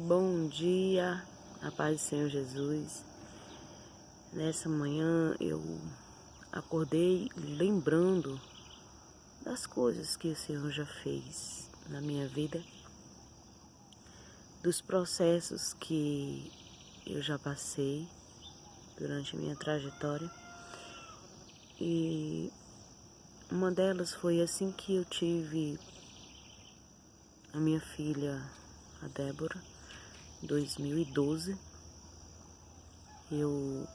Bom dia, a paz do Senhor Jesus. Nessa manhã eu acordei lembrando das coisas que o Senhor já fez na minha vida, dos processos que eu já passei durante a minha trajetória. E uma delas foi assim que eu tive a minha filha, a Débora, em 2012. Eu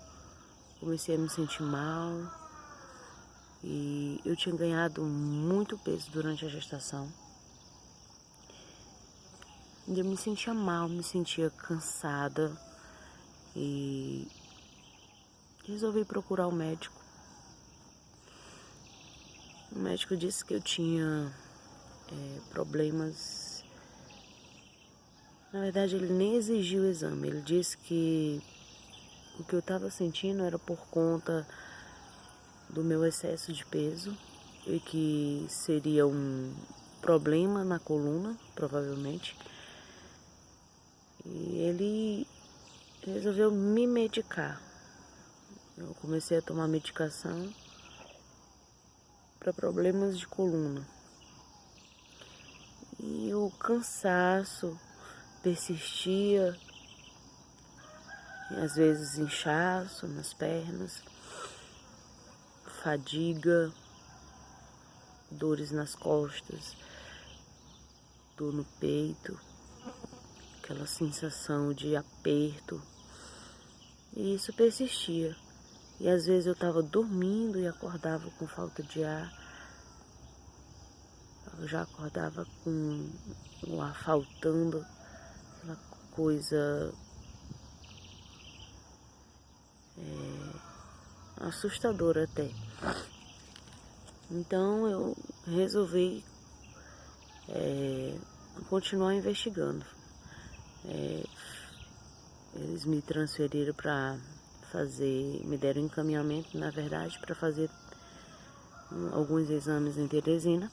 comecei a me sentir mal e eu tinha ganhado muito peso durante a gestação. E eu me sentia mal, me sentia cansada e resolvi procurar o médico. O médico disse que eu tinha problemas. Na verdade, ele nem exigiu o exame. Ele disse que o que eu estava sentindo era por conta do meu excesso de peso e que seria um problema na coluna, provavelmente. E ele resolveu me medicar. Eu comecei a tomar medicação para problemas de coluna. E o cansaço persistia, e às vezes inchaço nas pernas, fadiga, dores nas costas, dor no peito, aquela sensação de aperto. E isso persistia. E às vezes eu estava dormindo e acordava com falta de ar. Eu já acordava com o ar faltando, aquela coisa assustadora até. Então eu resolvi continuar investigando. Eles me transferiram para me deram encaminhamento, na verdade, para fazer alguns exames em Teresina.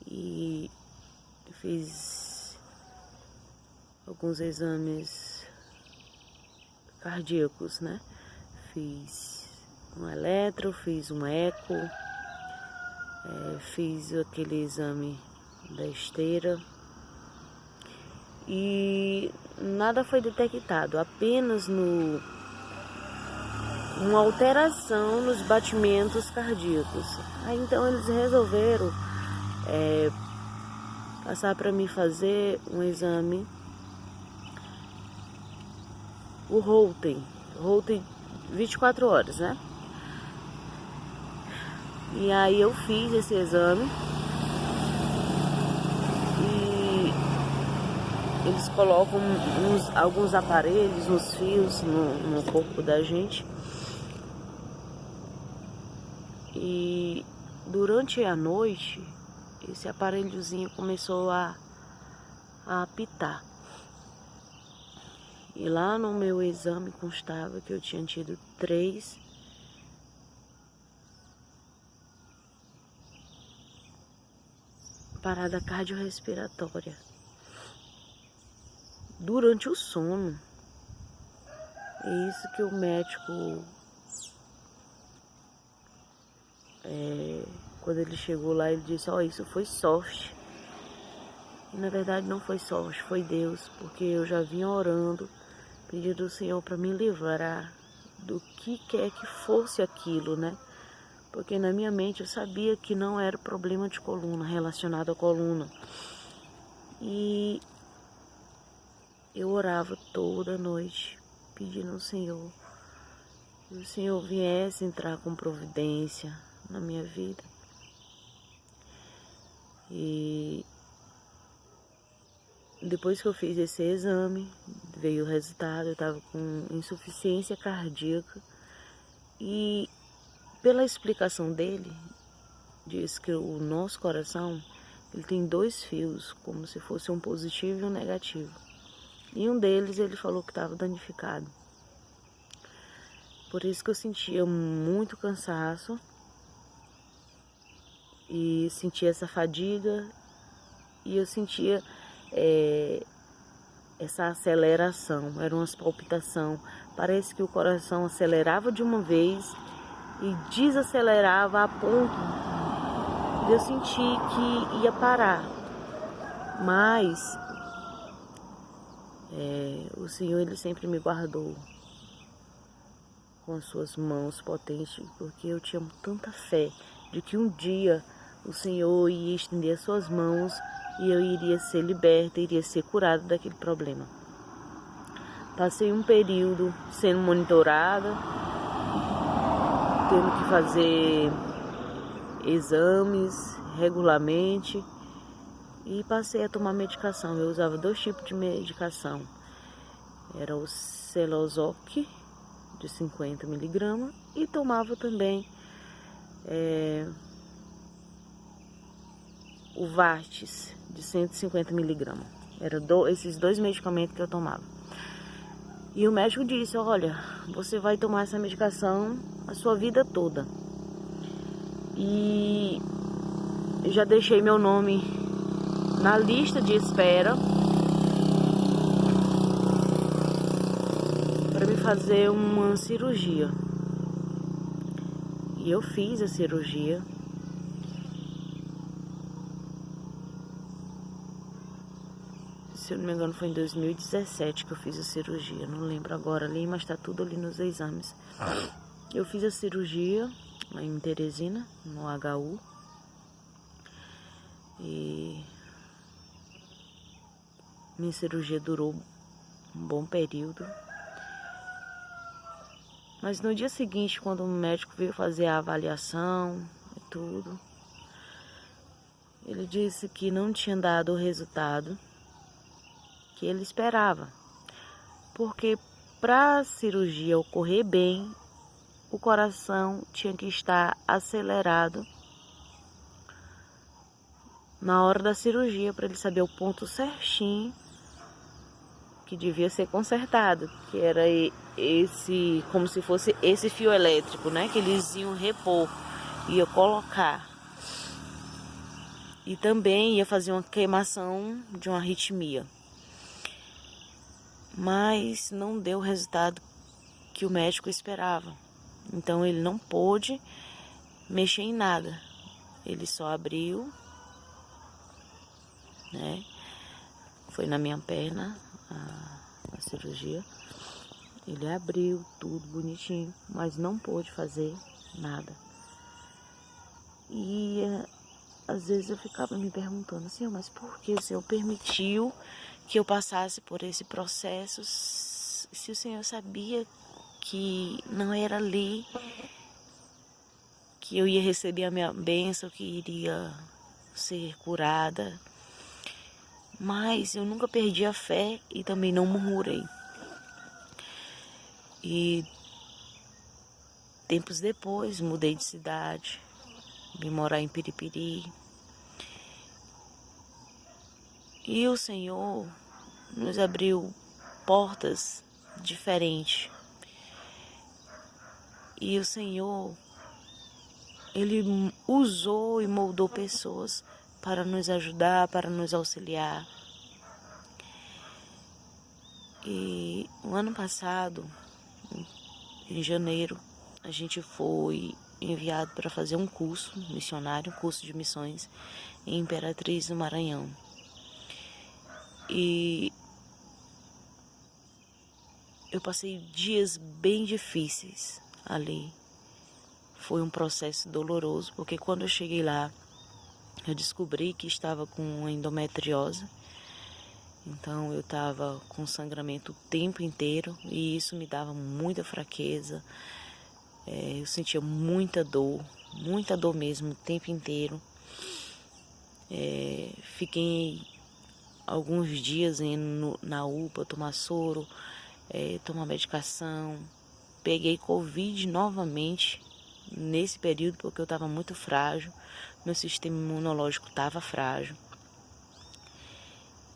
E fiz alguns exames cardíacos, né? Fiz um eletro, fiz um eco, fiz aquele exame da esteira e nada foi detectado, apenas uma alteração nos batimentos cardíacos. Aí então eles resolveram passar para mim fazer um exame, o Holter 24 horas, né? E aí eu fiz esse exame e eles colocam alguns aparelhos, uns fios no corpo da gente. E durante a noite, esse aparelhozinho começou a apitar. E lá no meu exame constava que eu tinha tido 3 paradas cardiorrespiratórias durante o sono. É isso que o médico, quando ele chegou lá, ele disse: ó, isso foi sorte. E na verdade não foi sorte, foi Deus, porque eu já vinha orando, pedindo ao Senhor para me livrar do que quer que fosse aquilo, né? Porque na minha mente eu sabia que não era problema de coluna, relacionado à coluna. E eu orava toda noite, pedindo ao Senhor que o Senhor viesse entrar com providência na minha vida. E depois que eu fiz esse exame, veio o resultado, eu estava com insuficiência cardíaca. E pela explicação dele, diz que o nosso coração, ele tem 2 fios, como se fosse um positivo e um negativo. E um deles ele falou que estava danificado. Por isso que eu sentia muito cansaço e sentia essa fadiga, e eu sentia essa aceleração, era uma palpitação. Parece que o coração acelerava de uma vez e desacelerava a ponto de eu sentir que ia parar. Mas o Senhor, Ele sempre me guardou com as suas mãos potentes, porque eu tinha tanta fé de que um dia o Senhor ia estender as suas mãos e eu iria ser liberta, iria ser curada daquele problema. Passei um período sendo monitorada, tendo que fazer exames regularmente e passei a tomar medicação. Eu usava 2 tipos de medicação. Era o Celozoc de 50 mg e tomava também o Vartis de 150 mg. Eram esses 2 medicamentos que eu tomava. E o médico disse: olha, você vai tomar essa medicação a sua vida toda. E eu já deixei meu nome na lista de espera para me fazer uma cirurgia. E eu fiz a cirurgia. Se eu não me engano, foi em 2017 que eu fiz a cirurgia. Não lembro agora ali, mas tá tudo ali nos exames. Eu fiz a cirurgia lá em Teresina, no HU. E minha cirurgia durou um bom período. Mas no dia seguinte, quando o médico veio fazer a avaliação e tudo, ele disse que não tinha dado o resultado que ele esperava, porque para a cirurgia ocorrer bem, o coração tinha que estar acelerado na hora da cirurgia, para ele saber o ponto certinho que devia ser consertado, que era esse, como se fosse esse fio elétrico, né, que eles iam repor, ia colocar. E também ia fazer uma queimação de uma arritmia. Mas não deu o resultado que o médico esperava. Então ele não pôde mexer em nada. Ele só abriu, né? Foi na minha perna a cirurgia. Ele abriu tudo bonitinho, mas não pôde fazer nada. E às vezes eu ficava me perguntando assim, mas por que o Senhor permitiu que eu passasse por esse processo, se o Senhor sabia que não era ali que eu ia receber a minha bênção, que iria ser curada. Mas eu nunca perdi a fé e também não murmurei. E tempos depois mudei de cidade, vim morar em Piripiri. E o Senhor nos abriu portas diferentes. E o Senhor, Ele usou e moldou pessoas para nos ajudar, para nos auxiliar. E o ano passado, em janeiro, a gente foi enviado para fazer um curso missionário, um curso de missões em Imperatriz, no Maranhão. E eu passei dias bem difíceis ali. Foi um processo doloroso, porque quando eu cheguei lá, eu descobri que estava com endometriose. Então eu estava com sangramento o tempo inteiro e isso me dava muita fraqueza. Eu sentia muita dor mesmo o tempo inteiro. Fiquei alguns dias indo na UPA tomar soro, tomar medicação. Peguei Covid novamente nesse período porque eu estava muito frágil. Meu sistema imunológico estava frágil.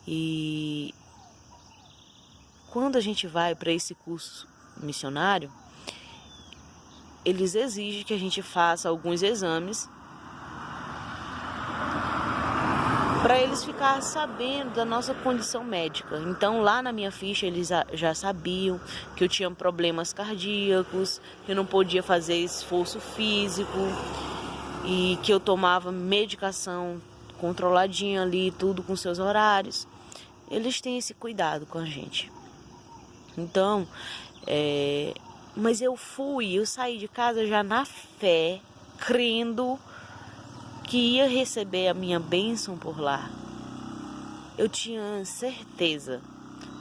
E quando a gente vai para esse curso missionário, eles exigem que a gente faça alguns exames para eles ficarem sabendo da nossa condição médica. Então lá na minha ficha eles já sabiam que eu tinha problemas cardíacos, que eu não podia fazer esforço físico e que eu tomava medicação controladinha ali, tudo com seus horários. Eles têm esse cuidado com a gente. Então, mas eu saí de casa já na fé, crendo que ia receber a minha bênção por lá. Eu tinha certeza.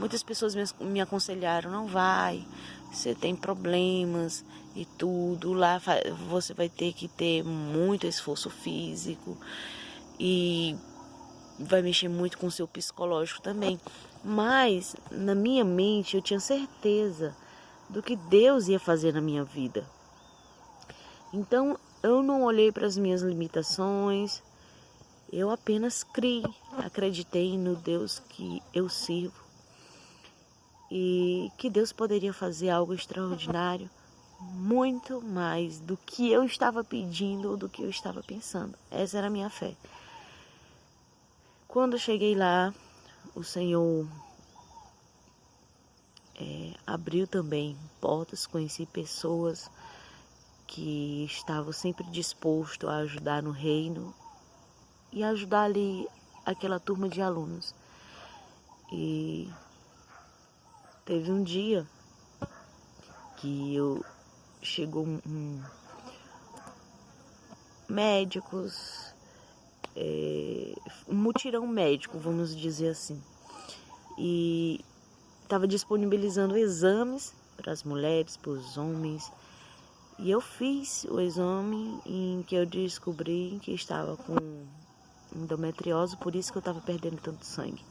Muitas pessoas me aconselharam, não vai, você tem problemas e tudo, lá você vai ter que ter muito esforço físico e vai mexer muito com o seu psicológico também. Mas na minha mente eu tinha certeza do que Deus ia fazer na minha vida. Então eu não olhei para as minhas limitações, eu apenas criei, acreditei no Deus que eu sirvo e que Deus poderia fazer algo extraordinário, muito mais do que eu estava pedindo ou do que eu estava pensando. Essa era a minha fé. Quando eu cheguei lá, o Senhor abriu também portas, conheci pessoas que estavam sempre dispostos a ajudar no reino e ajudar ali aquela turma de alunos. E teve um dia que chegou médicos, um mutirão médico, vamos dizer assim, e estava disponibilizando exames para as mulheres, para os homens, e eu fiz o exame em que eu descobri que estava com endometriose, por isso que eu estava perdendo tanto sangue.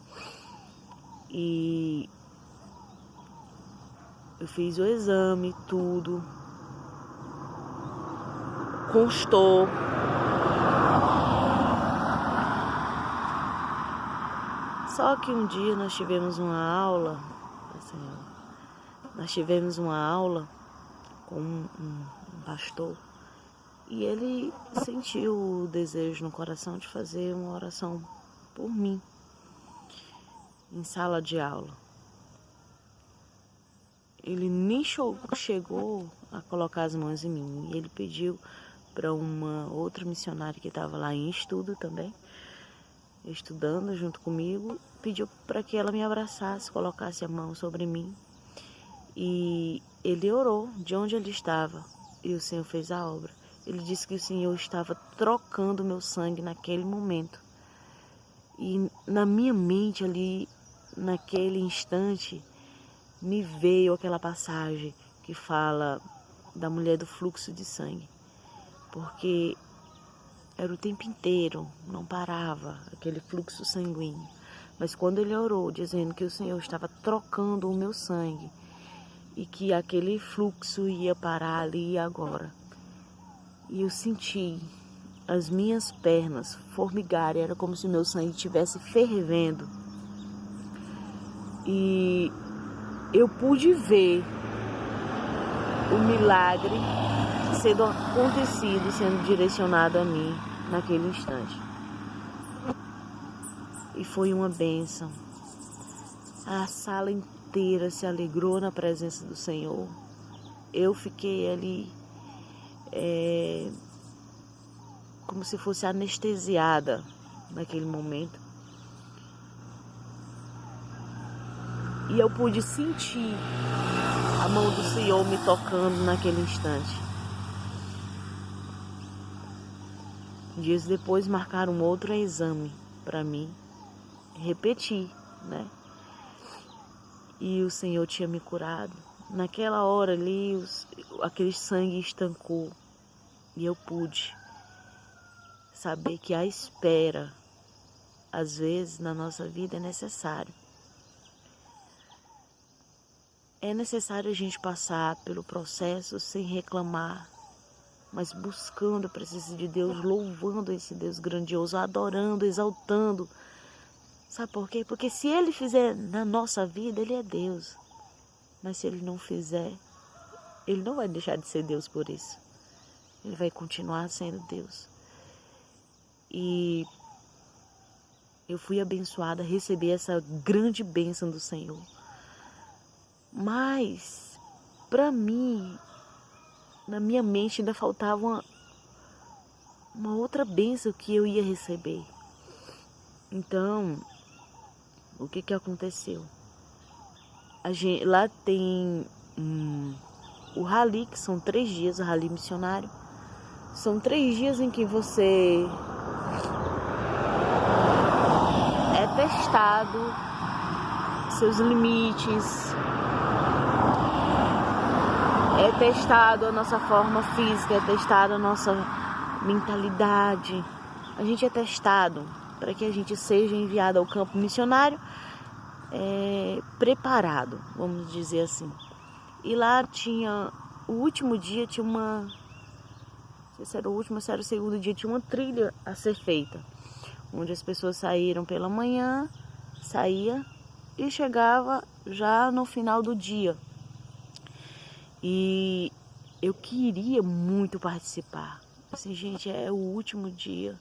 E eu fiz o exame, tudo constou. Só que um dia nós tivemos uma aula com um pastor e ele sentiu o desejo no coração de fazer uma oração por mim em sala de aula. Ele nem chegou a colocar as mãos em mim. Ele pediu para uma outra missionária que estava lá em estudo também, estudando junto comigo, pediu para que ela me abraçasse, colocasse a mão sobre mim. E ele orou de onde ele estava e o Senhor fez a obra. Ele disse que o Senhor estava trocando meu sangue naquele momento. E na minha mente ali, naquele instante, me veio aquela passagem que fala da mulher do fluxo de sangue. Porque era o tempo inteiro, não parava aquele fluxo sanguíneo. Mas quando ele orou, dizendo que o Senhor estava trocando o meu sangue e que aquele fluxo ia parar ali e agora, e eu senti as minhas pernas formigarem, era como se o meu sangue estivesse fervendo. E eu pude ver o milagre sendo acontecido, sendo direcionado a mim naquele instante. E foi uma bênção. A sala inteira se alegrou na presença do Senhor. Eu fiquei ali como se fosse anestesiada naquele momento. E eu pude sentir a mão do Senhor me tocando naquele instante. Dias depois marcaram um outro exame para mim. Repeti, né? E o Senhor tinha me curado. Naquela hora ali, aquele sangue estancou. E eu pude saber que a espera, às vezes, na nossa vida é necessário. É necessário a gente passar pelo processo sem reclamar, mas buscando a presença de Deus, louvando esse Deus grandioso, adorando, exaltando. Sabe por quê? Porque se Ele fizer na nossa vida, Ele é Deus. Mas se Ele não fizer, Ele não vai deixar de ser Deus por isso. Ele vai continuar sendo Deus. E eu fui abençoada a receber essa grande bênção do Senhor. Mas, para mim, na minha mente ainda faltava uma outra bênção que eu ia receber. Então, o que aconteceu? Lá tem o rally, que são 3 dias, o rally missionário. São 3 dias em que você é testado, seus limites, é testado a nossa forma física, é testado a nossa mentalidade. A gente é testado para que a gente seja enviado ao campo missionário preparado, vamos dizer assim. E lá o último dia tinha não sei se era o último, se era o segundo dia, tinha uma trilha a ser feita, onde as pessoas saíram pela manhã, saía e chegava já no final do dia. E eu queria muito participar. Assim, gente, é o último dia.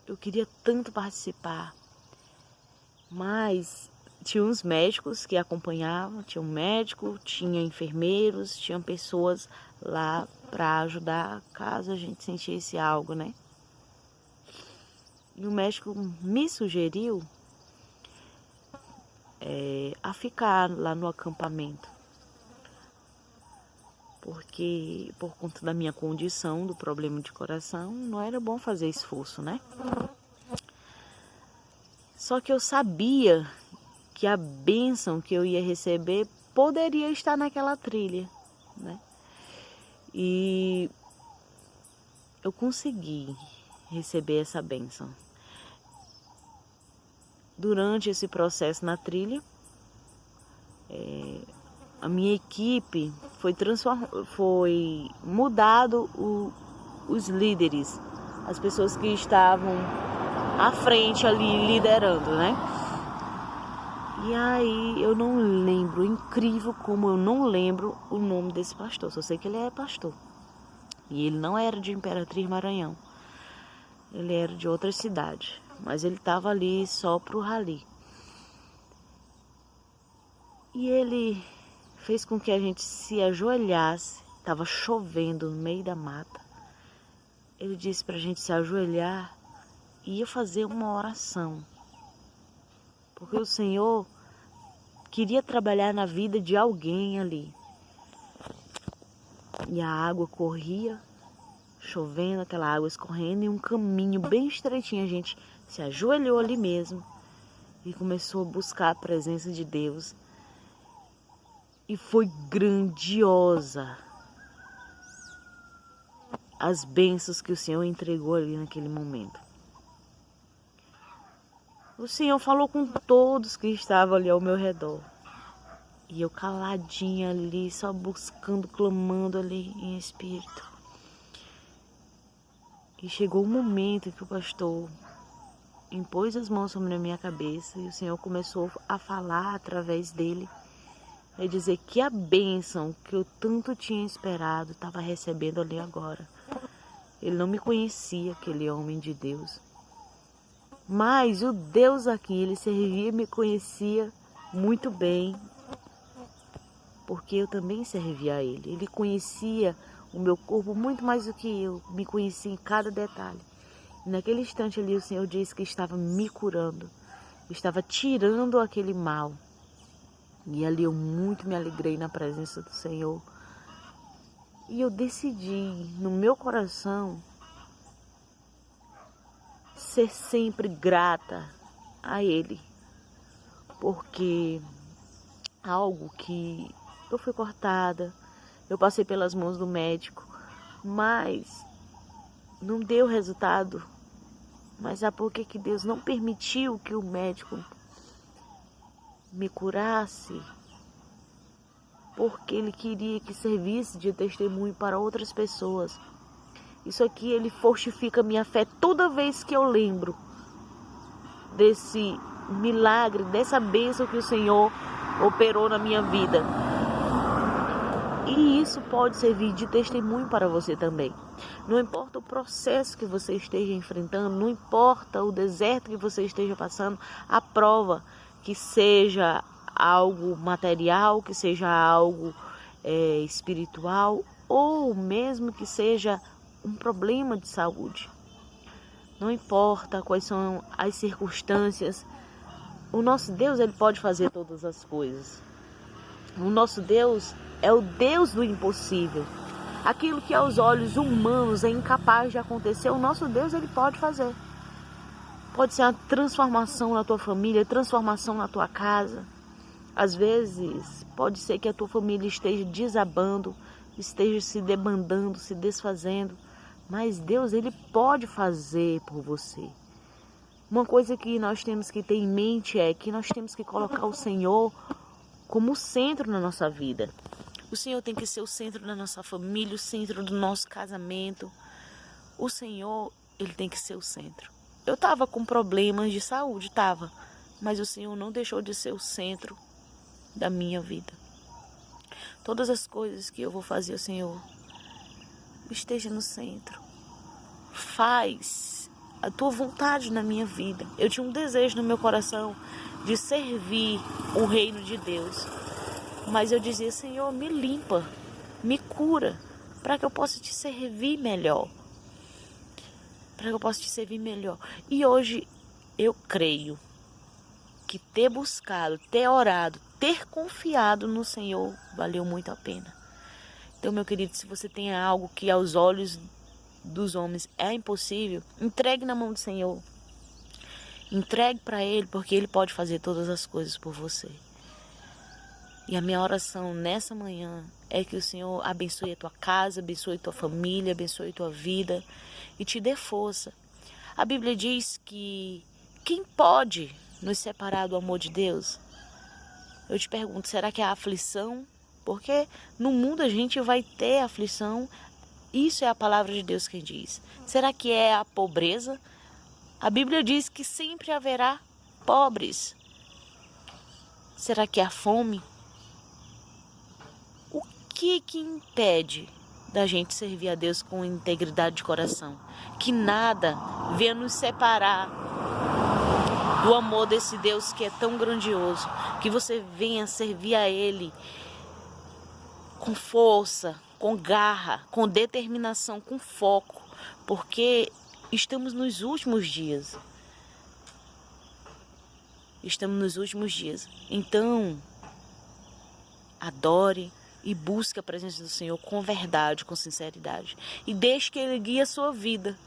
Eu queria tanto participar. Mas tinha uns médicos que acompanhavam, tinha um médico, tinha enfermeiros, tinha pessoas lá para ajudar caso a gente sentisse algo, né? E o médico me sugeriu a ficar lá no acampamento. Porque por conta da minha condição, do problema de coração, não era bom fazer esforço, né? Só que eu sabia que a bênção que eu ia receber poderia estar naquela trilha, né? E eu consegui receber essa bênção. Durante esse processo na trilha, a minha equipe foi mudado os líderes, as pessoas que estavam à frente ali liderando, né? E aí eu não lembro, incrível como eu não lembro o nome desse pastor, só sei que ele é pastor. E ele não era de Imperatriz Maranhão, ele era de outra cidade, mas ele estava ali só pro rally. E ele fez com que a gente se ajoelhasse, estava chovendo no meio da mata. Ele disse para a gente se ajoelhar e ia fazer uma oração. Porque o Senhor queria trabalhar na vida de alguém ali. E a água corria, chovendo, aquela água escorrendo, e um caminho bem estreitinho. A gente se ajoelhou ali mesmo e começou a buscar a presença de Deus. E foi grandiosa as bênçãos que o Senhor entregou ali naquele momento. O Senhor falou com todos que estavam ali ao meu redor. E eu caladinha ali, só buscando, clamando ali em espírito. E chegou o momento que o pastor impôs as mãos sobre a minha cabeça e o Senhor começou a falar através dele. É dizer que a bênção que eu tanto tinha esperado estava recebendo ali agora. Ele não me conhecia, aquele homem de Deus. Mas o Deus a quem ele servia me conhecia muito bem, porque eu também servia a ele. Ele conhecia o meu corpo muito mais do que eu, me conhecia em cada detalhe. E naquele instante ali o Senhor disse que estava me curando, estava tirando aquele mal. E ali eu muito me alegrei na presença do Senhor. E eu decidi no meu coração ser sempre grata a Ele. Porque algo que eu fui cortada, eu passei pelas mãos do médico, mas não deu resultado. Mas sabe por que Deus não permitiu que o médico me curasse? Porque Ele queria que servisse de testemunho para outras pessoas. Isso aqui, Ele fortifica minha fé toda vez que eu lembro desse milagre, dessa bênção que o Senhor operou na minha vida. E isso pode servir de testemunho para você também. Não importa o processo que você esteja enfrentando, não importa o deserto que você esteja passando, a prova, que seja algo material, que seja algo espiritual, ou mesmo que seja um problema de saúde. Não importa quais são as circunstâncias, o nosso Deus, ele pode fazer todas as coisas. O nosso Deus é o Deus do impossível. Aquilo que aos olhos humanos é incapaz de acontecer, o nosso Deus, ele pode fazer. Pode ser a transformação na tua família, transformação na tua casa. Às vezes, pode ser que a tua família esteja desabando, esteja se debandando, se desfazendo. Mas Deus, ele pode fazer por você. Uma coisa que nós temos que ter em mente é que nós temos que colocar o Senhor como centro na nossa vida. O Senhor tem que ser o centro da nossa família, o centro do nosso casamento. O Senhor, ele tem que ser o centro. Eu estava com problemas de saúde, mas o Senhor não deixou de ser o centro da minha vida. Todas as coisas que eu vou fazer, o Senhor esteja no centro. Faz a tua vontade na minha vida. Eu tinha um desejo no meu coração de servir o reino de Deus. Mas eu dizia, Senhor, me limpa, me cura, para que eu possa te servir melhor. E hoje eu creio que ter buscado, ter orado, ter confiado no Senhor valeu muito a pena. Então, meu querido, se você tem algo que aos olhos dos homens é impossível, entregue na mão do Senhor. Entregue para Ele, porque Ele pode fazer todas as coisas por você. E a minha oração nessa manhã é que o Senhor abençoe a tua casa, abençoe a tua família, abençoe a tua vida e te dê força. A Bíblia diz que quem pode nos separar do amor de Deus? Eu te pergunto, será que é a aflição? Porque no mundo a gente vai ter aflição. Isso é a palavra de Deus quem diz. Será que é a pobreza? A Bíblia diz que sempre haverá pobres. Será que é a fome? O que impede da gente servir a Deus com integridade de coração? Que nada venha nos separar do amor desse Deus que é tão grandioso. Que você venha servir a Ele com força, com garra, com determinação, com foco. Porque estamos nos últimos dias. Então, adore e busque a presença do Senhor com verdade, com sinceridade. E deixe que Ele guie a sua vida.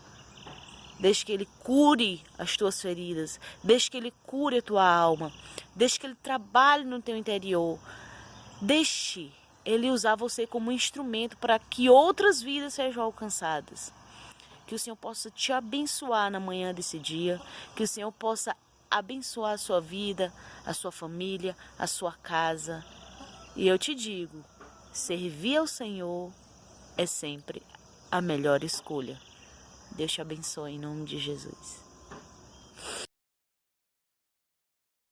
Deixe que Ele cure as tuas feridas. Deixe que Ele cure a tua alma. Deixe que Ele trabalhe no teu interior. Deixe Ele usar você como instrumento para que outras vidas sejam alcançadas. Que o Senhor possa te abençoar na manhã desse dia. Que o Senhor possa abençoar a sua vida, a sua família, a sua casa. E eu te digo, servir ao Senhor é sempre a melhor escolha. Deus te abençoe em nome de Jesus.